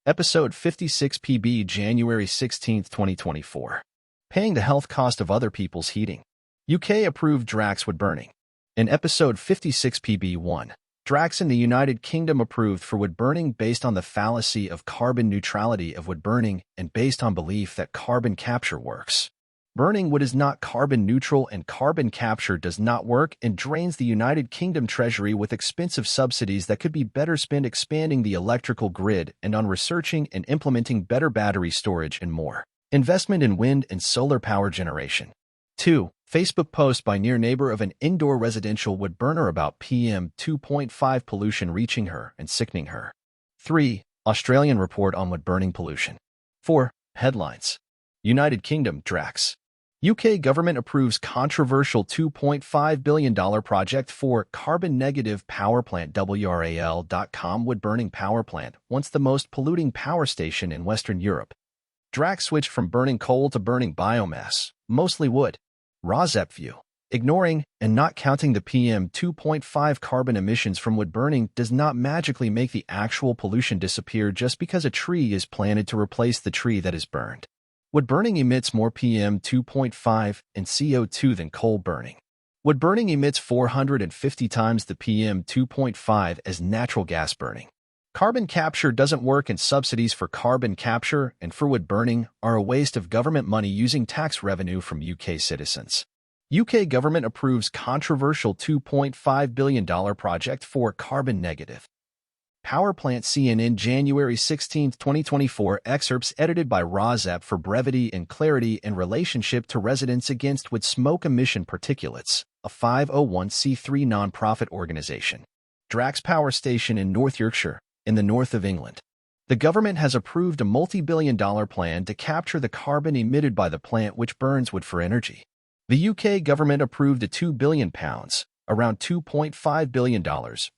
Episode 56 PB January 16, 2024. Paying the health cost of other people's heating. UK-approved Draxwood burning. In Episode 56 PB1, Drax in the United Kingdom approved for wood burning based on the fallacy of carbon neutrality of wood burning and based on belief that carbon capture works. Burning wood is not carbon neutral and carbon capture does not work and drains the United Kingdom Treasury with expensive subsidies that could be better spent expanding the electrical grid and on researching and implementing better battery storage and more. Investment in wind and solar power generation. 2. Facebook post by near neighbor of an indoor residential wood burner about PM 2.5 pollution reaching her and sickening her. 3. Australian report on wood burning pollution. 4. Headlines. United Kingdom, Drax. UK government approves controversial $2.5 billion project for carbon-negative power plant. WRAL.com wood-burning power plant, once the most polluting power station in Western Europe. Drax switched from burning coal to burning biomass, mostly wood. Rosep view. Ignoring and not counting the PM 2.5 carbon emissions from wood burning does not magically make the actual pollution disappear just because a tree is planted to replace the tree that is burned. Wood burning emits more PM 2.5 and CO2 than coal burning. Wood burning emits 450 times the PM 2.5 as natural gas burning. Carbon capture doesn't work and subsidies for carbon capture and for wood burning are a waste of government money using tax revenue from UK citizens. UK government approves controversial $2.5 billion project for carbon negative power plant. CNN January 16, 2024. Excerpts edited by Rosep for brevity and clarity in relationship to residents against wood smoke emission particulates, a 501c3 non-profit organization. Drax Power Station in North Yorkshire, in the north of England. The government has approved a multi-billion-dollar plan to capture the carbon emitted by the plant which burns wood for energy. The UK government approved a £2 billion, around $2.5 billion,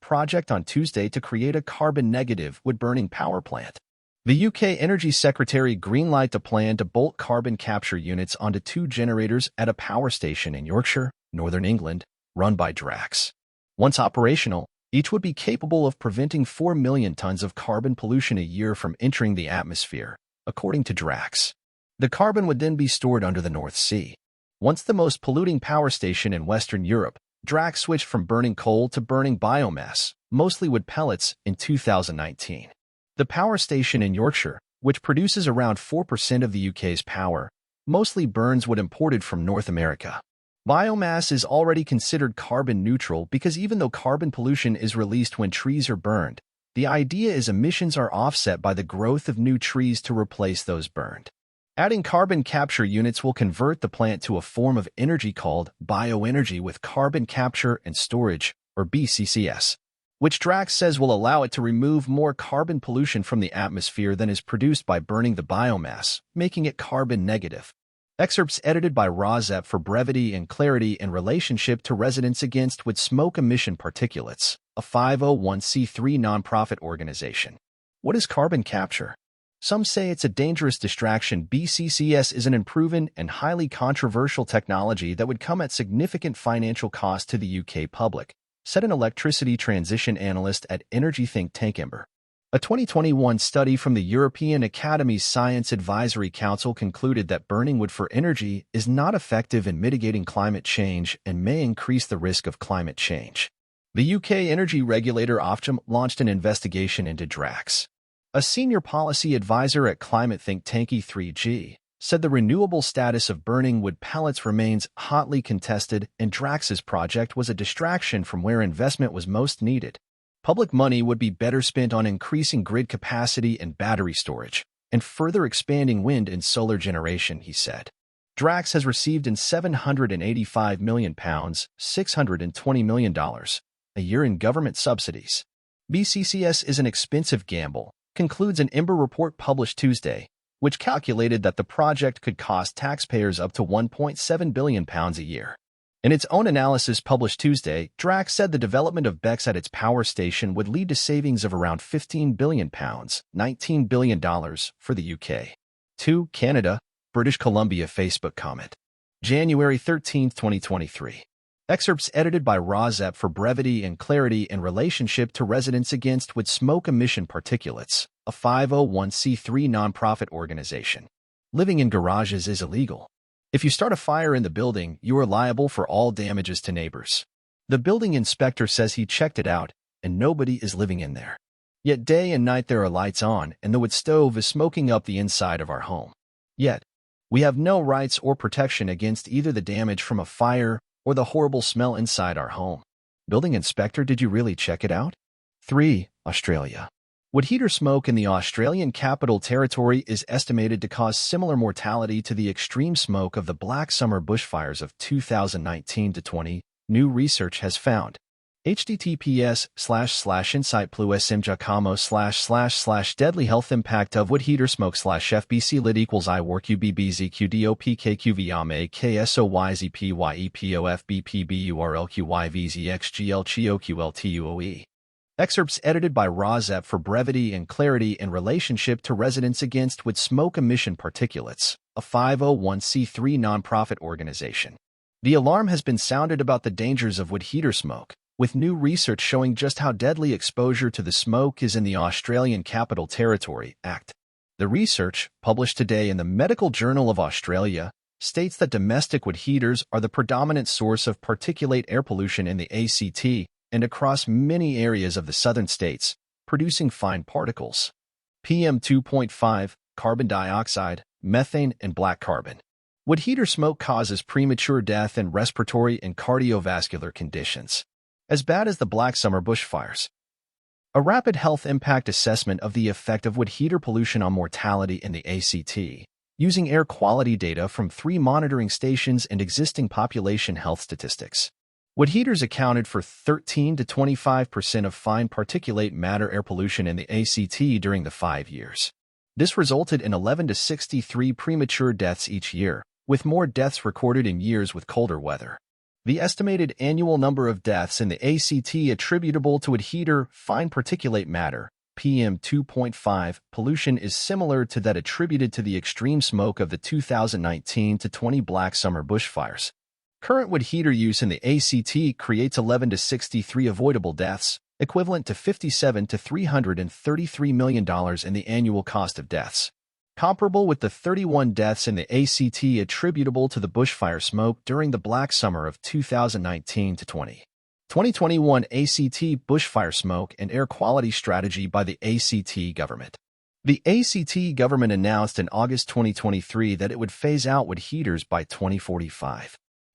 project on Tuesday to create a carbon-negative wood-burning power plant. The UK Energy Secretary greenlighted a plan to bolt carbon capture units onto 2 generators at a power station in Yorkshire, Northern England, run by Drax. Once operational, each would be capable of preventing 4 million tons of carbon pollution a year from entering the atmosphere, according to Drax. The carbon would then be stored under the North Sea. Once the most polluting power station in Western Europe, Drax switched from burning coal to burning biomass, mostly wood pellets, in 2019. The power station in Yorkshire, which produces around 4% of the UK's power, mostly burns wood imported from North America. Biomass is already considered carbon neutral because even though carbon pollution is released when trees are burned, the idea is emissions are offset by the growth of new trees to replace those burned. Adding carbon capture units will convert the plant to a form of energy called bioenergy with carbon capture and storage, or BCCS, which Drax says will allow it to remove more carbon pollution from the atmosphere than is produced by burning the biomass, making it carbon negative. Excerpts edited by Rosep for brevity and clarity in relationship to residents against wood smoke emission particulates, a 501c3 non-profit organization. What is carbon capture? Some say it's a dangerous distraction. BCCS is an unproven and highly controversial technology that would come at significant financial cost to the UK public, said an electricity transition analyst at energy think tank Ember. A 2021 study from the European Academy's Science Advisory Council concluded that burning wood for energy is not effective in mitigating climate change and may increase the risk of climate change. The UK energy regulator Ofgem launched an investigation into Drax. A senior policy advisor at climate think tank E3G said the renewable status of burning wood pellets remains hotly contested and Drax's project was a distraction from where investment was most needed. Public money would be better spent on increasing grid capacity and battery storage, and further expanding wind and solar generation, he said. Drax has received in £785 million, $620 million, a year in government subsidies. BCCS is an expensive gamble, concludes an Ember report published Tuesday, which calculated that the project could cost taxpayers up to £1.7 billion a year. In its own analysis published Tuesday, Drax said the development of BECCS at its power station would lead to savings of around £15 billion, $19 billion for the UK. 2. Canada, British Columbia Facebook comment. January 13, 2023. Excerpts edited by Rozep for brevity and clarity in relationship to residents against wood smoke emission particulates, a 501c3 nonprofit organization. Living in garages is illegal. If you start a fire in the building, you are liable for all damages to neighbors. The building inspector says he checked it out, and nobody is living in there. Yet day and night there are lights on, and the wood stove is smoking up the inside of our home. Yet, we have no rights or protection against either the damage from a fire or the horrible smell inside our home. Building inspector, did you really check it out? 3. Australia. Wood heater smoke in the Australian Capital Territory is estimated to cause similar mortality to the extreme smoke of the Black Summer bushfires of 2019-20, new research has found. https://insightplusmjacamo//deadly health impact of wood heater smoke /fbc lit equals I work ubbzqdopkqvame ksoyzpyepofbpburlqyvzxglchoqltuoe. Excerpts edited by Rozep for brevity and clarity in relationship to residents against wood smoke emission particulates, a 501c3 nonprofit organization. The alarm has been sounded about the dangers of wood heater smoke, with new research showing just how deadly exposure to the smoke is in the Australian Capital Territory Act. The research, published today in the Medical Journal of Australia, states that domestic wood heaters are the predominant source of particulate air pollution in the ACT and across many areas of the southern states, producing fine particles. PM2.5, carbon dioxide, methane, and black carbon. Wood heater smoke causes premature death and respiratory and cardiovascular conditions, as bad as the Black Summer bushfires. A rapid health impact assessment of the effect of wood heater pollution on mortality in the ACT, using air quality data from 3 monitoring stations and existing population health statistics. Wood heaters accounted for 13 to 25% of fine particulate matter air pollution in the ACT during the 5 years. This resulted in 11 to 63 premature deaths each year, with more deaths recorded in years with colder weather. The estimated annual number of deaths in the ACT attributable to wood heater fine particulate matter, PM2.5, pollution is similar to that attributed to the extreme smoke of the 2019-20 Black Summer bushfires. Current wood heater use in the ACT creates 11 to 63 avoidable deaths, equivalent to $57 to $333 million in the annual cost of deaths, comparable with the 31 deaths in the ACT attributable to the bushfire smoke during the Black Summer of 2019-20. 2021 ACT Bushfire Smoke and Air Quality Strategy by the ACT government. The ACT government announced in August 2023 that it would phase out wood heaters by 2045.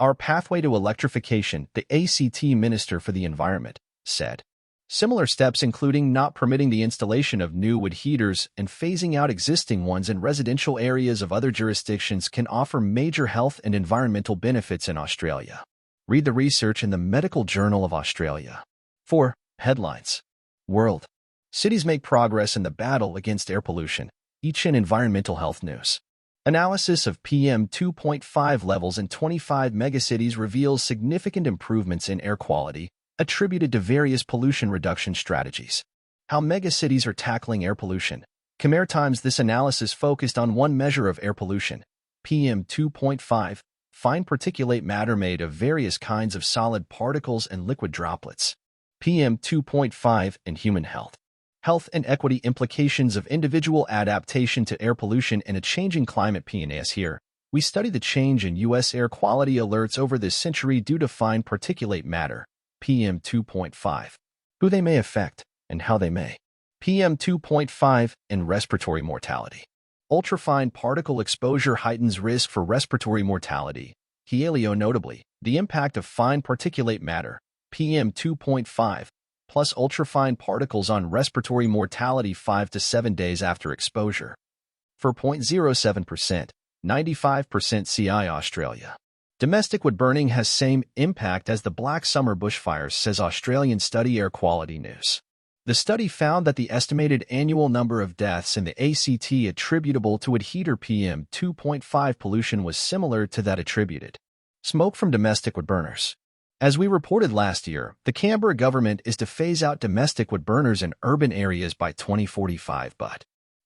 Our pathway to electrification, the ACT Minister for the Environment said. Similar steps including not permitting the installation of new wood heaters and phasing out existing ones in residential areas of other jurisdictions can offer major health and environmental benefits in Australia. Read the research in the Medical Journal of Australia. 4. Headlines. World. Cities make progress in the battle against air pollution. Each in environmental health news. Analysis of PM2.5 levels in 25 megacities reveals significant improvements in air quality, attributed to various pollution reduction strategies. How megacities are tackling air pollution. Khmer Times. This analysis focused on one measure of air pollution, PM2.5, fine particulate matter made of various kinds of solid particles and liquid droplets. PM2.5 and human health. Health and equity implications of individual adaptation to air pollution in a changing climate. PNAS. Here, we study the change in U.S. air quality alerts over this century due to fine particulate matter, PM2.5, who they may affect, and how they may. PM2.5 and respiratory mortality. Ultrafine particle exposure heightens risk for respiratory mortality. Helio. Notably, the impact of fine particulate matter, PM2.5, plus ultrafine particles on respiratory mortality 5 to 7 days after exposure. For 0.07%, 95% CI. Australia. Domestic wood burning has same impact as the Black Summer bushfires, says Australian study Air Quality News. The study found that the estimated annual number of deaths in the ACT attributable to wood heater PM2.5 pollution was similar to that attributed. Smoke from domestic wood burners. As we reported last year, the Canberra government is to phase out domestic wood burners in urban areas by 2045, but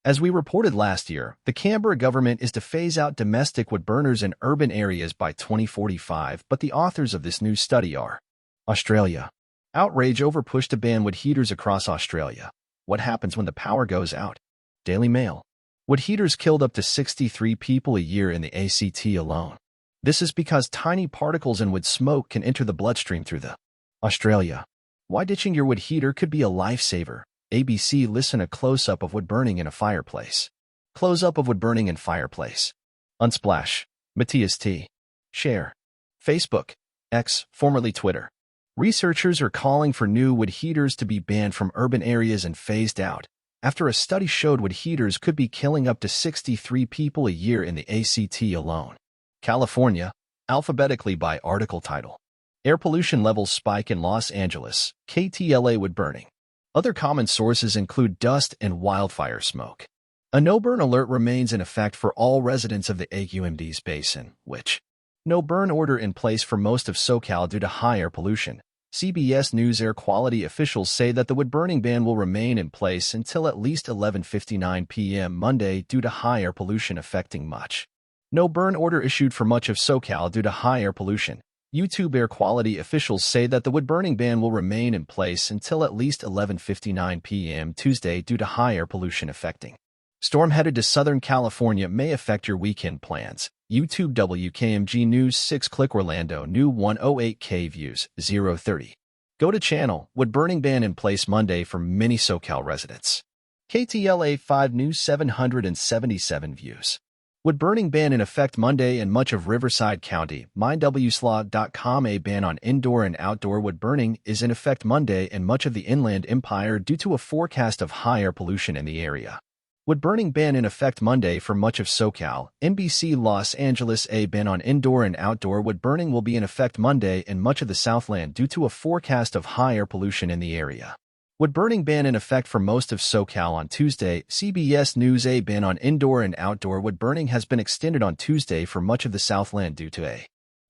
As we reported last year, the Canberra government is to phase out domestic wood burners in urban areas by 2045, but the authors of this new study are Australia. Outrage over push to ban wood heaters across Australia. What happens when the power goes out? Daily Mail. Wood heaters killed up to 63 people a year in the ACT alone. This is because tiny particles in wood smoke can enter the bloodstream through the Australia. Why ditching your wood heater could be a lifesaver. ABC. Listen, a close-up of wood burning in a fireplace. Close-up of wood burning in fireplace. Unsplash. Matthias T. Share. Facebook. X, formerly Twitter. Researchers are calling for new wood heaters to be banned from urban areas and phased out, after a study showed wood heaters could be killing up to 63 people a year in the ACT alone. California, alphabetically by article title. Air pollution levels spike in Los Angeles, KTLA wood burning. Other common sources include dust and wildfire smoke. A no-burn alert remains in effect for all residents of the AQMD's basin, which no-burn order in place for most of SoCal due to high air pollution. CBS News air quality officials say that the wood-burning ban will remain in place until at least 11:59 p.m. Monday due to high air pollution affecting much. No-burn order issued for much of SoCal due to high air pollution. YouTube air quality officials say that the wood-burning ban will remain in place until at least 11:59 p.m. Tuesday due to high air pollution affecting. Storm headed to Southern California may affect your weekend plans. YouTube WKMG News 6 Click Orlando New 108K views 030. Go to channel wood burning ban in place Monday for many SoCal residents. KTLA 5 News 777 views. Wood burning ban in effect Monday in much of Riverside County. MindWslaw.com. A ban on indoor and outdoor wood burning is in effect Monday in much of the Inland Empire due to a forecast of high air pollution in the area. Wood burning ban in effect Monday for much of SoCal. NBC Los Angeles. A ban on indoor and outdoor wood burning will be in effect Monday in much of the Southland due to a forecast of high air pollution in the area. Wood burning ban in effect for most of SoCal on Tuesday. CBS News. A ban on indoor and outdoor wood burning has been extended on Tuesday for much of the Southland due to a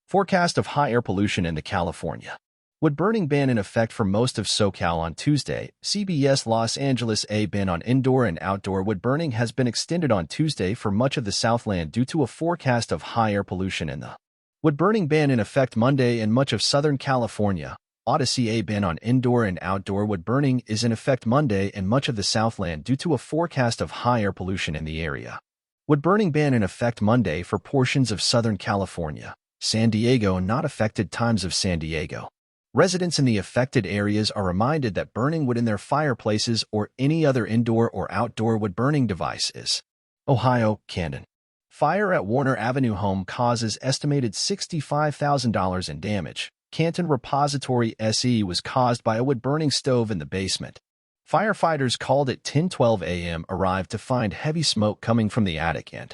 forecast of high air pollution in the California. Wood burning ban in effect for most of SoCal on Tuesday. CBS Los Angeles. A ban on indoor and outdoor wood burning has been extended on Tuesday for much of the Southland due to a forecast of high air pollution in the wood burning ban in effect Monday in much of Southern California. Odyssey. A ban on indoor and outdoor wood burning is in effect Monday in much of the Southland due to a forecast of high air pollution in the area. Wood burning ban in effect Monday for portions of Southern California. San Diego. Not affected times of San Diego. Residents in the affected areas are reminded that burning wood in their fireplaces or any other indoor or outdoor wood burning device is Ohio, Camden. Fire at Warner Avenue home causes estimated $65,000 in damage. Canton Repository SE was caused by a wood-burning stove in the basement. Firefighters called at 10:12 a.m. arrived to find heavy smoke coming from the attic and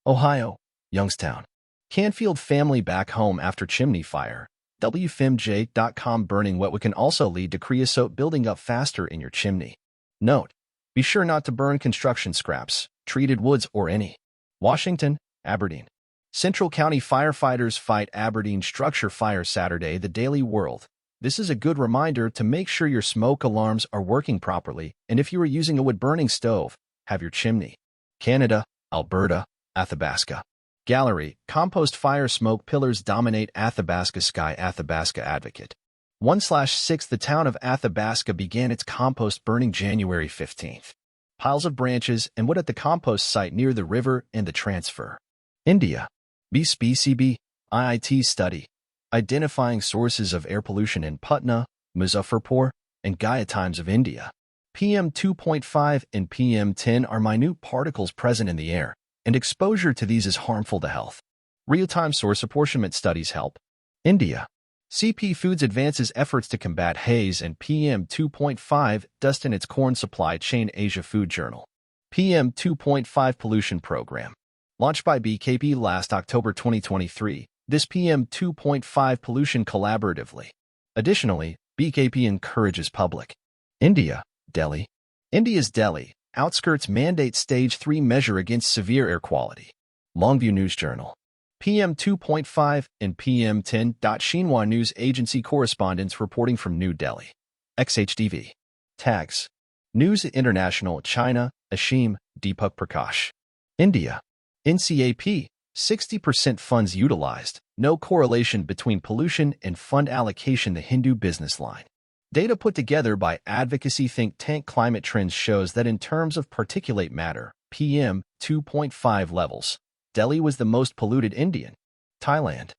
Ohio, Youngstown. Canfield family back home after chimney fire. WFMJ.com. Burning wet wood can also lead to creosote building up faster in your chimney. Note: be sure not to burn construction scraps, treated woods, or any. Washington, Aberdeen. Central County firefighters fight Aberdeen structure fire Saturday. The Daily World. This is a good reminder to make sure your smoke alarms are working properly, and if you are using a wood-burning stove, have your chimney. Canada, Alberta, Athabasca. Gallery. Compost fire smoke pillars dominate Athabasca sky. Athabasca Advocate. 1/6. The town of Athabasca began its compost burning January 15th. Piles of branches and wood at the compost site near the river and the transfer. India. BCB. IIT study. Identifying sources of air pollution in Patna, Muzaffarpur, and Gaya times of India. PM 2.5 and PM 10 are minute particles present in the air, and exposure to these is harmful to health. Real-time source apportionment studies help. India. CP Foods advances efforts to combat haze and PM 2.5 dust in its corn supply chain. Asia Food Journal. PM 2.5 pollution program. Launched by BKP last October 2023, this PM 2.5 pollution collaboratively. Additionally, BKP encourages public. India. Delhi. India's Delhi outskirts mandate Stage 3 measure against severe air quality. Longview News Journal. PM 2.5 and PM 10. Xinhua News Agency correspondents reporting from New Delhi. XHDV. Tags. News International. China. Ashim, Deepak Prakash. India. NCAP, 60% funds utilized, no correlation between pollution and fund allocation. The Hindu Business Line. Data put together by advocacy think tank Climate Trends shows that in terms of particulate matter, PM 2.5 levels, Delhi was the most polluted Indian. Thailand.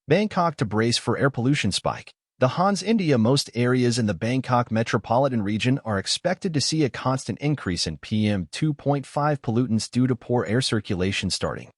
Bangkok to brace for air pollution spike. The Hans India. Most areas in the Bangkok metropolitan region are expected to see a constant increase in PM 2.5 pollutants due to poor air circulation starting